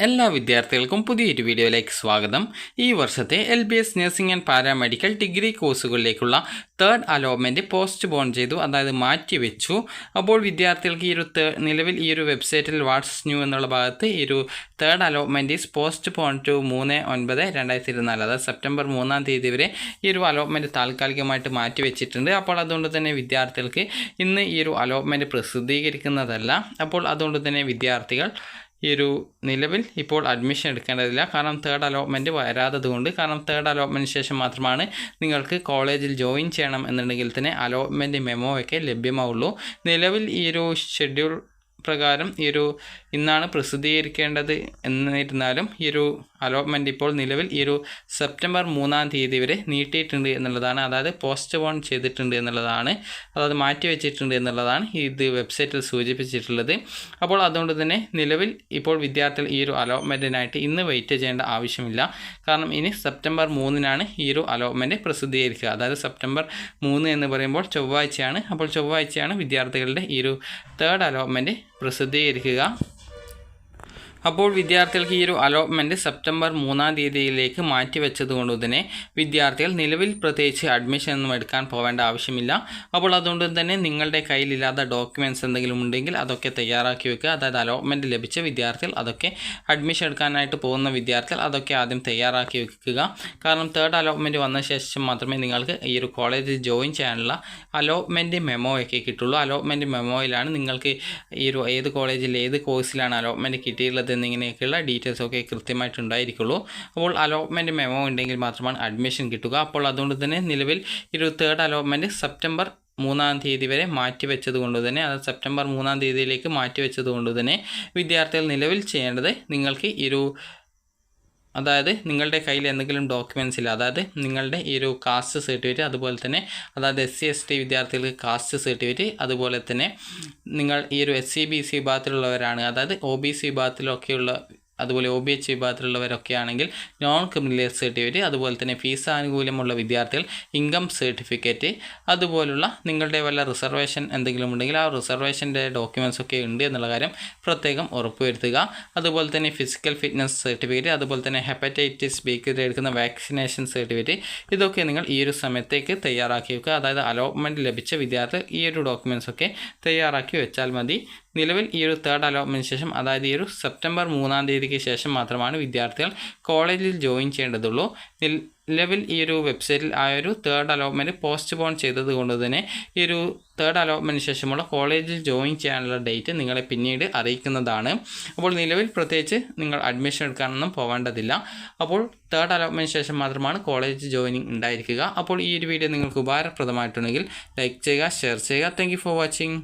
എല്ലാ വിദ്യാർത്ഥികൾക്കും പുതിയൊരു വീഡിയോയിലേക്ക് സ്വാഗതം. ഈ വർഷത്തെ LBS nursing and paramedical degree കോഴ്സുകളിലേക്കുള്ള തേർഡ് അലോട്ട്മെൻറ്റ് പോസ്റ്റ് പോൺ ചെയ്തു, അതായത് മാറ്റിവെച്ചു. അപ്പോൾ വിദ്യാർത്ഥികൾക്ക് നിലവിൽ ഈ ഒരു വെബ്സൈറ്റിൽ വാട്ട്സ് ന്യൂ എന്നുള്ള ഭാഗത്ത് ഈ ഒരു third allotment is postpone to 3/9/2024, അതായത് സെപ്റ്റംബർ 3-ാം തീയതി വരെ ഈ ഒരു അലോട്ട്മെൻറ്റ് താൽക്കാലികമായിട്ട് മാറ്റിവെച്ചിട്ടുണ്ട്. അപ്പോൾ അതുകൊണ്ട് തന്നെ വിദ്യാർത്ഥികൾക്ക് ഇന്ന് ഈ ഒരു അലോട്ട്മെൻറ്റ് പ്രസിദ്ധീകരിക്കുന്നതല്ല. അപ്പോൾ അതുകൊണ്ട് തന്നെ വിദ്യാർത്ഥികൾ ഈ ഒരു നിലവിൽ ഇപ്പോൾ അഡ്മിഷൻ എടുക്കേണ്ടതില്ല, കാരണം തേർഡ് അലോട്ട്മെൻറ്റ് വരാത്തതുകൊണ്ട്. കാരണം തേർഡ് അലോട്ട്മെൻറ്റിന് ശേഷം മാത്രമാണ് നിങ്ങൾക്ക് കോളേജിൽ ജോയിൻ ചെയ്യണം എന്നുണ്ടെങ്കിൽ തന്നെ അലോട്ട്മെൻറ്റ് മെമ്മോ ഒക്കെ ലഭ്യമാവുള്ളൂ. നിലവിൽ ഈ ഒരു ഷെഡ്യൂൾ പ്രകാരം ഇന്നാണ് പ്രസിദ്ധീകരിക്കേണ്ടത്. എന്നിരുന്നാലും ഈ ഒരു അലോട്ട്മെൻറ്റ് ഇപ്പോൾ നിലവിൽ ഈ ഒരു സെപ്റ്റംബർ 3-ാം തീയതി വരെ നീട്ടിയിട്ടുണ്ട് എന്നുള്ളതാണ്, അതായത് പോസ്റ്റ് പോൺ ചെയ്തിട്ടുണ്ട് എന്നുള്ളതാണ്, അതായത് മാറ്റിവെച്ചിട്ടുണ്ട് എന്നുള്ളതാണ് ഇത് വെബ്സൈറ്റിൽ സൂചിപ്പിച്ചിട്ടുള്ളത്. അപ്പോൾ അതുകൊണ്ട് തന്നെ നിലവിൽ ഇപ്പോൾ വിദ്യാർത്ഥികൾ ഈ ഒരു അലോട്ട്മെൻറ്റിനായിട്ട് ഇന്ന് വെയിറ്റ് ചെയ്യേണ്ട ആവശ്യമില്ല. കാരണം ഇനി സെപ്റ്റംബർ 3-നാണ് ഈ ഒരു അലോട്ട്മെൻറ്റ് പ്രസിദ്ധീകരിക്കുക. അതായത് സെപ്റ്റംബർ 3 എന്ന് പറയുമ്പോൾ ചൊവ്വാഴ്ചയാണ്. അപ്പോൾ ചൊവ്വാഴ്ചയാണ് വിദ്യാർത്ഥികളുടെ ഈ ഒരു തേർഡ് അലോട്ട്മെൻറ്റ് പ്രസിദ്ധീകരിക്കുക. അപ്പോൾ വിദ്യാർത്ഥികൾക്ക് ഈ ഒരു അലോട്ട്മെൻറ്റ് സെപ്റ്റംബർ 3-ാം തീയതിയിലേക്ക് മാറ്റിവെച്ചത് കൊണ്ട് തന്നെ വിദ്യാർത്ഥികൾ നിലവിൽ പ്രത്യേകിച്ച് അഡ്മിഷൻ ഒന്നും എടുക്കാൻ പോവേണ്ട ആവശ്യമില്ല. അപ്പോൾ അതുകൊണ്ട് തന്നെ നിങ്ങളുടെ കയ്യിലില്ലാത്ത ഡോക്യുമെൻറ്റ്സ് എന്തെങ്കിലും ഉണ്ടെങ്കിൽ അതൊക്കെ തയ്യാറാക്കി വെക്കുക. അതായത് അലോട്ട്മെൻറ്റ് ലഭിച്ച വിദ്യാർത്ഥികൾ, അതൊക്കെ അഡ്മിഷൻ എടുക്കാനായിട്ട് പോകുന്ന വിദ്യാർത്ഥികൾ അതൊക്കെ ആദ്യം തയ്യാറാക്കി വെക്കുക. കാരണം തേർഡ് അലോട്ട്മെൻറ്റ് വന്ന ശേഷം മാത്രമേ നിങ്ങൾക്ക് ഈ ഒരു കോളേജിൽ ജോയിൻ ചെയ്യാനുള്ള അലോട്ട്മെൻറ്റ് മെമ്മോ ഒക്കെ കിട്ടുള്ളൂ. അലോട്ട്മെൻറ്റ് മെമ്മോയിലാണ് നിങ്ങൾക്ക് ഈ ഒരു ഏത് കോളേജിൽ ഏത് കോഴ്സിലാണ് അലോട്ട്മെൻറ്റ് കിട്ടിയിട്ടുള്ളത് എന്നിങ്ങനെയൊക്കെയുള്ള ഡീറ്റെയിൽസ് ഒക്കെ കൃത്യമായിട്ടുണ്ടായിരിക്കുള്ളൂ. അപ്പോൾ അലോട്ട്മെൻറ്റ് മെമ്മോ ഉണ്ടെങ്കിൽ മാത്രമാണ് അഡ്മിഷൻ കിട്ടുക. അപ്പോൾ അതുകൊണ്ട് തന്നെ നിലവിൽ ഈ ഒരു തേർഡ് അലോട്ട്മെൻറ്റ് സെപ്റ്റംബർ 3-ാം തീയതി വരെ മാറ്റിവെച്ചത് കൊണ്ട് തന്നെ, അത് സെപ്റ്റംബർ 3-ാം തീയതിയിലേക്ക് മാറ്റിവെച്ചത് കൊണ്ട് തന്നെ വിദ്യാർത്ഥികൾ നിലവിൽ ചെയ്യേണ്ടത്, നിങ്ങൾക്ക് അതായത് നിങ്ങളുടെ കയ്യിൽ എന്തെങ്കിലും ഡോക്യുമെൻറ്റ്സ് ഇല്ല, അതായത് നിങ്ങളുടെ ഈ ഒരു കാസ്റ്റ് സർട്ടിഫിക്കറ്റ്, അതുപോലെ തന്നെ അതായത് SC/ST വിദ്യാർത്ഥികൾക്ക് കാസ്റ്റ് സർട്ടിഫിക്കറ്റ്, അതുപോലെ തന്നെ നിങ്ങൾ ഈ ഒരു SC/BC വിഭാഗത്തിലുള്ളവരാണ്, അതായത് OBC വിഭാഗത്തിലൊക്കെയുള്ള, അതുപോലെ OBH വിഭാഗത്തിലുള്ളവരൊക്കെ ആണെങ്കിൽ നോൺ ക്രിമിനൽ സർട്ടിഫിക്കറ്റ്, അതുപോലെ തന്നെ ഫീസ് ആനുകൂല്യമുള്ള വിദ്യാർത്ഥികൾ ഇൻകം സർട്ടിഫിക്കറ്റ്, അതുപോലുള്ള നിങ്ങളുടെ വല്ല റിസർവേഷൻ എന്തെങ്കിലും ഉണ്ടെങ്കിൽ ആ റിസർവേഷൻ്റെ ഡോക്യുമെൻറ്റ്സ് ഒക്കെ ഉണ്ട് എന്നുള്ള കാര്യം പ്രത്യേകം ഉറപ്പുവരുത്തുക. അതുപോലെ തന്നെ ഫിസിക്കൽ ഫിറ്റ്നസ് സർട്ടിഫിക്കറ്റ്, അതുപോലെ തന്നെ ഹെപ്പറ്റൈറ്റിസ് ബിക്ക് എടുക്കുന്ന വാക്സിനേഷൻ സർട്ടിഫിക്കറ്റ്, ഇതൊക്കെ നിങ്ങൾ ഈ ഒരു സമയത്തേക്ക് തയ്യാറാക്കി വെക്കുക. അതായത് അലോട്ട്മെൻറ്റ് ലഭിച്ച വിദ്യാർത്ഥികൾ ഈ ഒരു ഡോക്യുമെൻറ്റ്സ് ഒക്കെ തയ്യാറാക്കി വെച്ചാൽ മതി. നിലവിൽ ഈ ഒരു തേർഡ് അലോട്ട്മെൻറ്റിന് ശേഷം, അതായത് ഈ ഒരു സെപ്റ്റംബർ 3-ാം തീയതിക്ക് ശേഷം മാത്രമാണ് വിദ്യാർത്ഥികൾ കോളേജിൽ ജോയിൻ ചെയ്യേണ്ടതുള്ളൂ. നിലവിൽ ഈ ഒരു വെബ്സൈറ്റിൽ ആ ഒരു തേർഡ് അലോട്ട്മെൻറ്റ് പോസ്റ്റ് പോൺ ചെയ്തത് കൊണ്ട് തന്നെ ഈ ഒരു തേർഡ് അലോട്ട്മെൻറ്റിന് ശേഷമുള്ള കോളേജിൽ ജോയിൻ ചെയ്യാനുള്ള ഡേറ്റ് നിങ്ങളെ പിന്നീട് അറിയിക്കുന്നതാണ്. അപ്പോൾ നിലവിൽ പ്രത്യേകിച്ച് നിങ്ങൾ അഡ്മിഷൻ എടുക്കാനൊന്നും പോവേണ്ടതില്ല. അപ്പോൾ തേർഡ് അലോട്ട്മെൻറ്റിന് ശേഷം മാത്രമാണ് കോളേജ് ജോയിനിങ് ഉണ്ടായിരിക്കുക. അപ്പോൾ ഈ ഒരു വീഡിയോ നിങ്ങൾക്ക് ഉപകാരപ്രദമായിട്ടുണ്ടെങ്കിൽ ലൈക്ക് ചെയ്യുക, ഷെയർ ചെയ്യുക. Thank you for watching.